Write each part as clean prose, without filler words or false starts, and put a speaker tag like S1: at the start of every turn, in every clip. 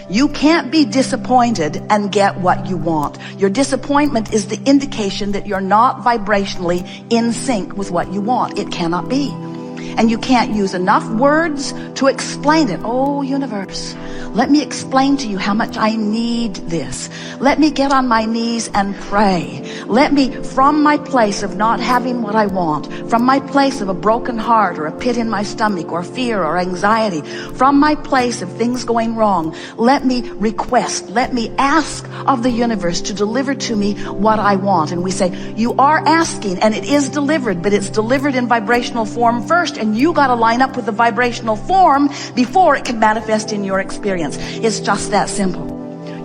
S1: You can't be disappointed and get what you want. Your disappointment is the indication that you're not vibrationally in sync with what you want. It cannot be. And you can't use enough words to explain it. Oh, universe, let me explain to you how much I need this. Let me get on my knees and pray. Let me, from my place of not having what I want, from my place of a broken heart or a pit in my stomach or fear or anxiety, from my place of things going wrong, let me request, let me ask of the universe to deliver to me what I want. And we say, you are asking and it is delivered, but it's delivered in vibrational form first, and you got to line up with the vibrational form before it can manifest in your experience. It's just that simple.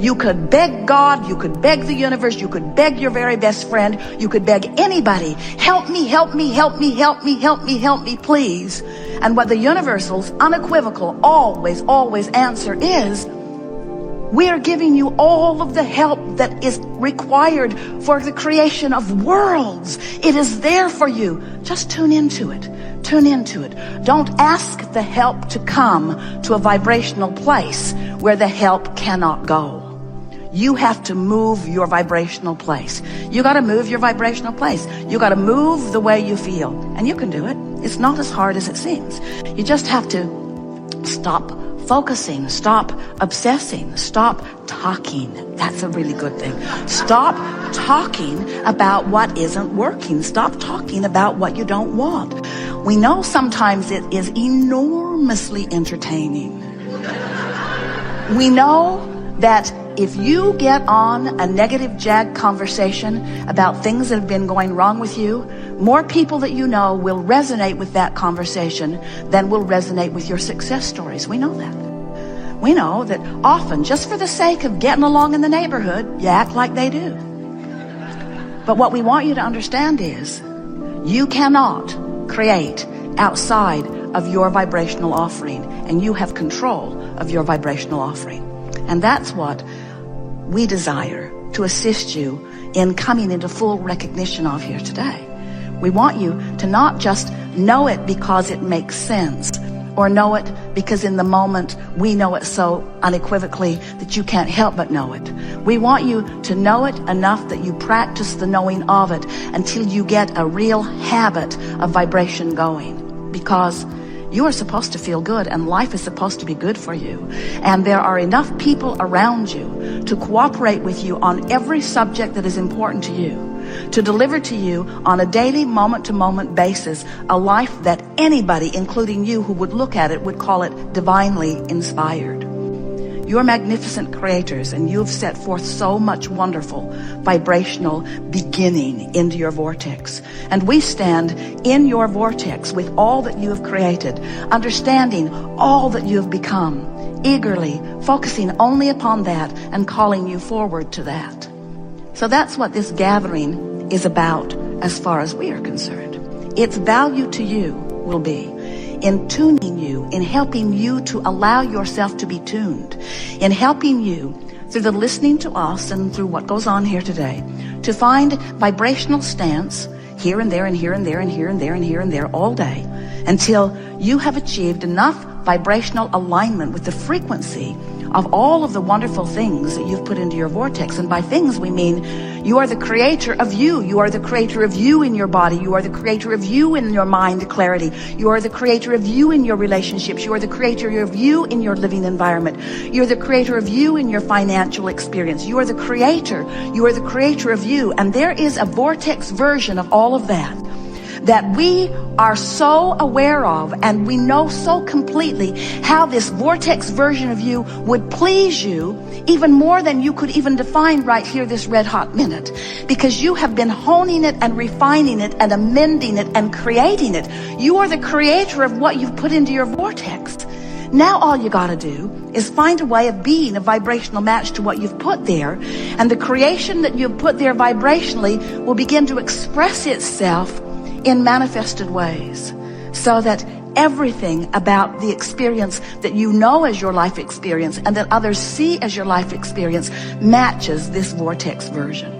S1: You could beg God, you could beg the universe, you could beg your very best friend, you could beg anybody, help me, help me, help me, help me, help me, help me, please. And what the universal's unequivocal, always, always answer is, we are giving you all of the help that is required for the creation of worlds. It is there for you. Just tune into it. Tune into it. Don't ask the help to come to a vibrational place where the help cannot go. You have to move your vibrational place. You got to move your vibrational place. You got to move the way you feel. And you can do it. It's not as hard as it seems. You just have to stop focusing, stop obsessing, stop talking. That's a really good thing. Stop talking about what isn't working. Stop talking about what you don't want. We know sometimes it is enormously entertaining. We know that if you get on a negative jag conversation about things that have been going wrong with you, more people that you know will resonate with that conversation than will resonate with your success stories. We know that. We know that often, just for the sake of getting along in the neighborhood, you act like they do. But what we want you to understand is, you cannot create outside of your vibrational offering, and you have control of your vibrational offering. And that's what we desire to assist you in coming into full recognition of here today. We want you to not just know it because it makes sense, or know it because in the moment we know it so unequivocally that you can't help but know it. We want you to know it enough that you practice the knowing of it until you get a real habit of vibration going, because you are supposed to feel good, and life is supposed to be good for you. And there are enough people around you to cooperate with you on every subject that is important to you, to deliver to you on a daily, moment-to-moment basis a life that anybody, including you who would look at it, would call it divinely inspired. You're magnificent creators, and you've set forth so much wonderful vibrational beginning into your vortex. And we stand in your vortex with all that you have created, understanding all that you have become, eagerly focusing only upon that and calling you forward to that. So that's what this gathering is about as far as we are concerned. Its value to you will be in tuning you, in helping you to allow yourself to be tuned, in helping you through the listening to us and through what goes on here today to find vibrational stance here and there and here and there and here and there and here and there all day until you have achieved enough vibrational alignment with the frequency of all of the wonderful things that you've put into your vortex. And by things, we mean you are the creator of you. You are the creator of you in your body. You are the creator of you in your mind clarity. You are the creator of you in your relationships. You are the creator of you in your living environment. You're the creator of you in your financial experience. You are the creator. You are the creator of you. And there is a vortex version of all of that we are so aware of, and we know so completely how this vortex version of you would please you even more than you could even define right here this red hot minute, because you have been honing it and refining it and amending it and creating it. You are the creator of what you've put into your vortex. Now all you got to do is find a way of being a vibrational match to what you've put there, and the creation that you've put there vibrationally will begin to express itself in manifested ways, so that everything about the experience that you know as your life experience and that others see as your life experience matches this vortex version.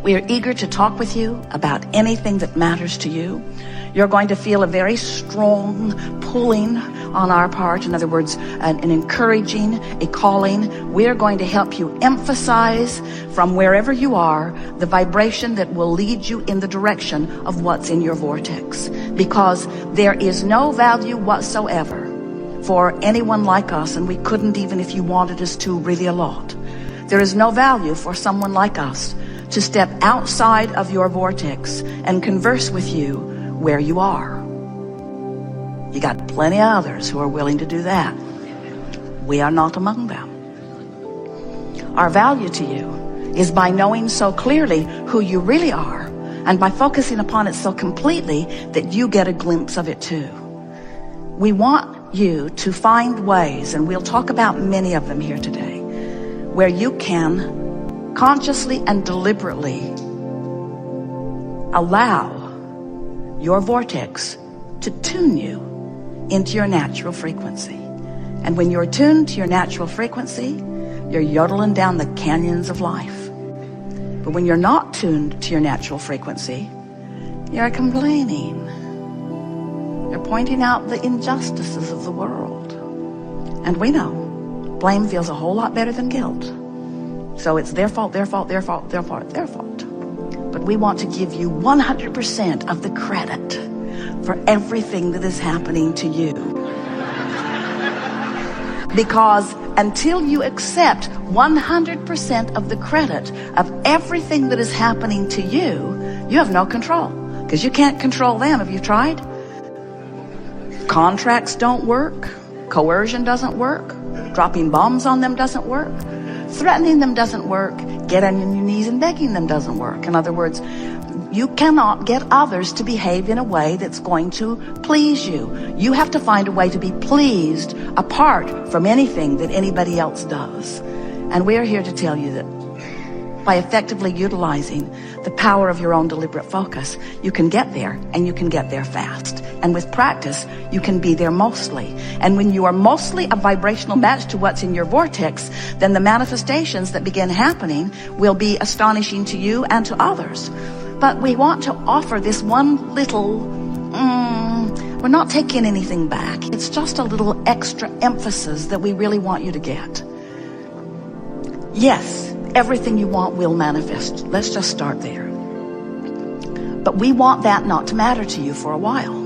S1: We are eager to talk with you about anything that matters to you. You're going to feel a very strong pulling on our part. In other words, an encouraging, a calling. We're going to help you emphasize from wherever you are the vibration that will lead you in the direction of what's in your vortex. Because there is no value whatsoever for anyone like us, and we couldn't even if you wanted us to really a lot. There is no value for someone like us to step outside of your vortex and converse with you where you are. You got plenty of others who are willing to do that. We are not among them. Our value to you is by knowing so clearly who you really are, and by focusing upon it so completely that you get a glimpse of it too. We want you to find ways, and we'll talk about many of them here today, where you can consciously and deliberately allow your vortex to tune you into your natural frequency. And when you're tuned to your natural frequency, you're yodeling down the canyons of life. But when you're not tuned to your natural frequency, you're complaining. You're pointing out the injustices of the world. And we know blame feels a whole lot better than guilt. So it's their fault, their fault, their fault, their fault, their fault. But we want to give you 100% of the credit for everything that is happening to you. Because until you accept 100% of the credit of everything that is happening to you, you have no control. Because you can't control them. Have you tried? Contracts don't work. Coercion doesn't work. Dropping bombs on them doesn't work. Threatening them doesn't work. Getting on your knees and begging them doesn't work. In other words, you cannot get others to behave in a way that's going to please you. You have to find a way to be pleased apart from anything that anybody else does. And we're here to tell you that by effectively utilizing the power of your own deliberate focus, you can get there, and you can get there fast. And with practice, you can be there mostly. And when you are mostly a vibrational match to what's in your vortex, then the manifestations that begin happening will be astonishing to you and to others. But we want to offer this one little, we're not taking anything back. It's just a little extra emphasis that we really want you to get. Yes, everything you want will manifest. Let's just start there. But we want that not to matter to you for a while.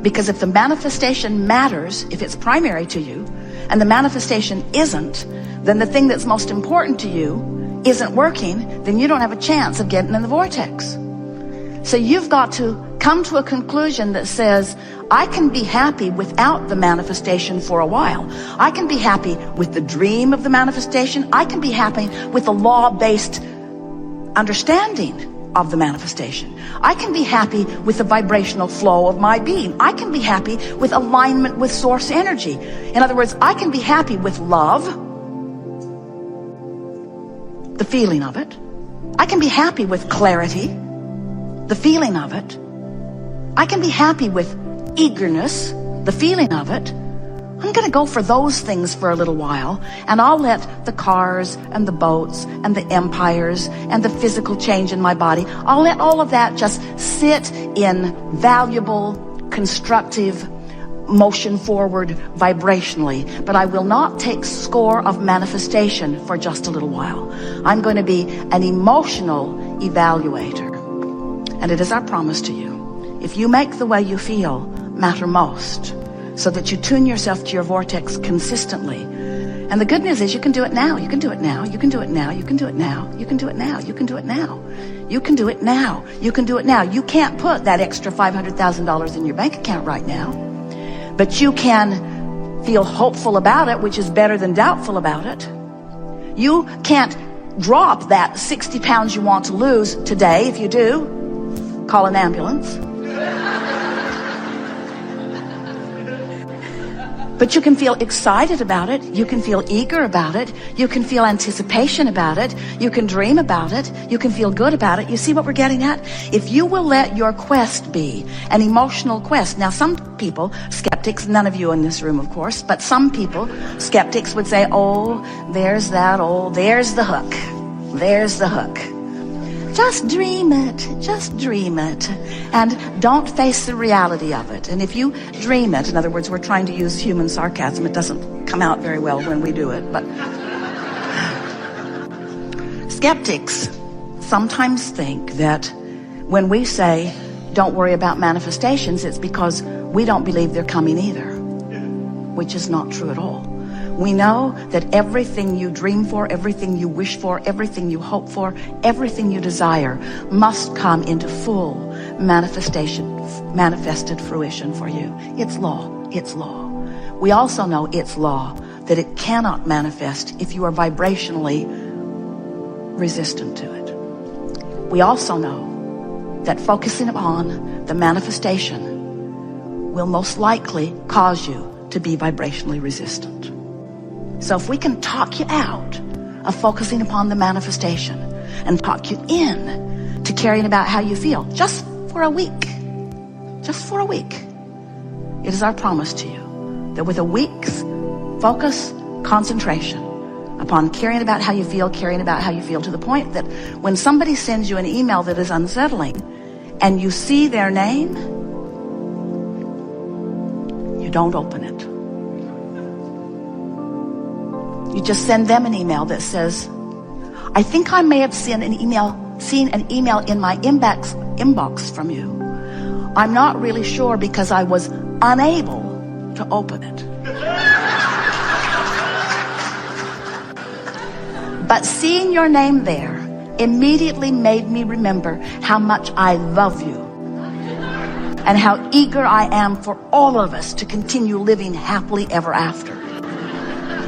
S1: Because if the manifestation matters, if it's primary to you, and the manifestation isn't, then the thing that's most important to you isn't working, then you don't have a chance of getting in the vortex. So you've got to come to a conclusion that says, I can be happy without the manifestation for a while. I can be happy with the dream of the manifestation. I can be happy with the law-based understanding of the manifestation. I can be happy with the vibrational flow of my being. I can be happy with alignment with source energy. In other words, I can be happy with love, the feeling of it. I can be happy with clarity, the feeling of it. I can be happy with eagerness, the feeling of it. I'm going to go for those things for a little while, and I'll let the cars and the boats and the empires and the physical change in my body, I'll let all of that just sit in valuable, constructive motion forward vibrationally. But I will not take score of manifestation for just a little while. I'm going to be an emotional evaluator. And it is our promise to you, if you make the way you feel matter most, so that you tune yourself to your vortex consistently. And the good news is you can do it now. You can do it now. You can do it now. You can do it now. You can do it now. You can do it now. You can do it now. You can do it now. You can't put that extra $500,000 in your bank account right now. But you can feel hopeful about it, which is better than doubtful about it. You can't drop that 60 pounds you want to lose today. If you do, call an ambulance. But you can feel excited about it. You can feel eager about it. You can feel anticipation about it. You can dream about it. You can feel good about it. You see what we're getting at? If you will let your quest be an emotional quest. Now, some people, skeptics, none of you in this room, of course, but some people, skeptics, would say, oh, there's the hook. There's the hook. Just dream it. Just dream it. And don't face the reality of it. And if you dream it, in other words, we're trying to use human sarcasm. It doesn't come out very well when we do it, but skeptics sometimes think that when we say, don't worry about manifestations, it's because we don't believe they're coming either, which is not true at all. We know that everything you dream for, everything you wish for, everything you hope for, everything you desire must come into full manifested fruition for you. It's law. It's law. We also know it's law that it cannot manifest if you are vibrationally resistant to it. We also know that focusing upon the manifestation will most likely cause you to be vibrationally resistant. So if we can talk you out of focusing upon the manifestation and talk you in to caring about how you feel just for a week, it is our promise to you that with a week's focus, concentration upon caring about how you feel to the point that when somebody sends you an email that is unsettling and you see their name, you don't open it. You just send them an email that says, I think I may have seen an email in my inbox from you. I'm not really sure because I was unable to open it. But seeing your name there immediately made me remember how much I love you and how eager I am for all of us to continue living happily ever after.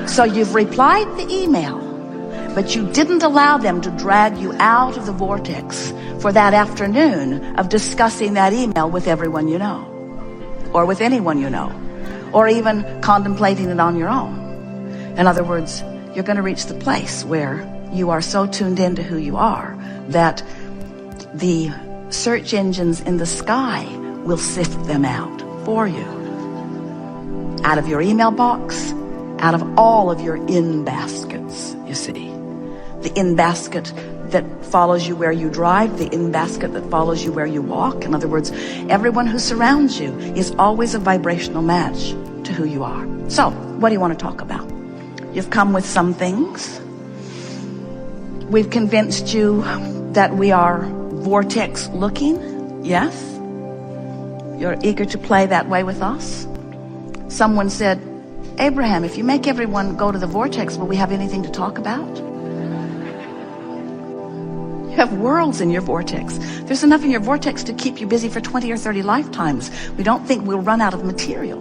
S1: So you've replied the email, but you didn't allow them to drag you out of the vortex for that afternoon of discussing that email with everyone you know, or with anyone you know, or even contemplating it on your own. In other words, you're going to reach the place where you are so tuned into who you are that the search engines in the sky will sift them out for you. Out of your email box, out of all of your in baskets, you see. The in basket that follows you where you drive, the in basket that follows you where you walk. In other words, everyone who surrounds you is always a vibrational match to who you are. So, what do you want to talk about? You've come with some things. We've convinced you that we are vortex looking. Yes? You're eager to play that way with us. Someone said, Abraham, if you make everyone go to the vortex, will we have anything to talk about? You have worlds in your vortex. There's enough in your vortex to keep you busy for 20 or 30 lifetimes. We don't think we'll run out of material.